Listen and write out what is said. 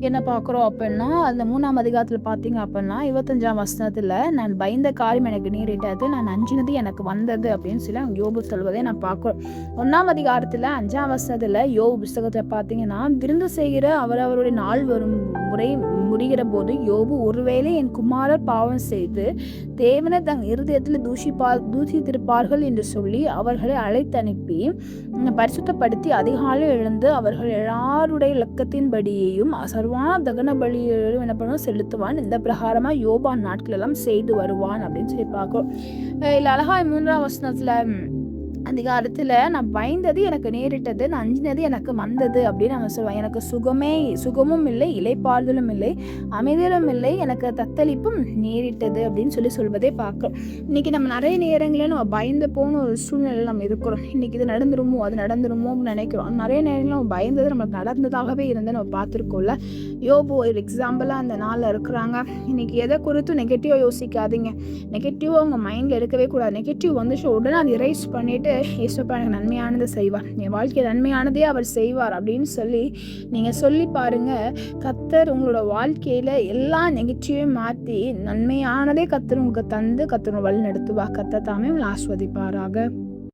என்ன பார்க்குறோம் அப்படின்னா, அந்த 3ஆம் அதிகாரத்தில பார்த்தீங்க அப்படின்னா, 25ஆம் வசனத்தில, "நான் பயந்த காரியம் எனக்கு நேரிட்டது, நான் அஞ்சினது எனக்கு வந்தது" அப்படின்னு சொல்லி அங்க யோபு சொல்வதை நான் பார்க்கிறோம். 1ஆம் அதிகாரத்தில 5ஆம் வசனத்தில யோபு புஸ்தகத்தில பார்த்தீங்கன்னா, விருந்து செய்கிற அவரவருடைய நாள் வரும் முறை முடிகிற போது, யோபு, "ஒருவேளை என் குமாரர் பாவம் செய்து தேவனை தங் இருதயத்தில் தூஷித்திருப்பார்கள் என்று சொல்லி அவர்களை அழைத்தனுப்பி பரிசுத்தப்படுத்தி அதிகாலை எழுந்து அவர்கள் எல்லாருடைய இலக்கத்தின்படியையும் சர்வான தகன பலியையும் என்ன பண்ணுவான் செலுத்துவான். இந்த பிரகாரமா யோபா நாட்கள் எல்லாம் செய்து வருவான் அப்படின்னு சொல்லி பார்க்கிறோம். இல்லை அழகா 3ஆம் வசனத்துல அதிகாரத்தில், "நான் பயந்தது எனக்கு நேரிட்டது, நான் அஞ்சினது எனக்கு வந்தது" அப்படின்னு அவன் சொல்லுவான். எனக்கு சுகமும் இல்லை, இளைப்பாறுதலும் இல்லை, அமைதலும் இல்லை, எனக்கு தத்தளிப்பும் நேரிட்டது அப்படின்னு சொல்வதை பார்க்கிறோம். இன்னைக்கு நம்ம நிறைய நேரங்களில் நம்ம பயந்து போன ஒரு சூழ்நிலையில் நம்ம இருக்கிறோம். இன்னைக்கு இது நடந்துருமோ அது நடந்துருமோன்னு நினைக்கிறோம். நிறைய நேரங்களில் நம்ம பயந்தது நமக்கு நடந்ததாகவே இருந்து நம்ம பார்த்துருக்கோம்ல. யோபு ஒரு எக்ஸாம்பிளாக அந்த நாளில் இருக்கிறாங்க. இன்னைக்கு எதை குறித்தும் நெகட்டிவாக யோசிக்காதீங்க. நெகட்டிவாக உங்கள் மைண்டில் இருக்கவே கூடாது. நெகட்டிவ் வந்துச்சு உடனே அதை எரேஸ் பண்ணிவிட்டு, "இயேசுப்பா எனக்கு நன்மையானதை செய்வார், என் வாழ்க்கையில் நன்மையானதே அவர் செய்வார்" அப்படின்னு சொல்லி நீங்கள் சொல்லி பாருங்கள். கர்த்தர் உங்களோட வாழ்க்கையில் எல்லா நெகட்டிவையும் மாற்றி நன்மையானதே கர்த்தர் உங்களுக்கு தந்து கர்த்தர் வழி நடத்துவார். கர்த்தர் தாமே உங்களை ஆஸ்வதிப்பாராக.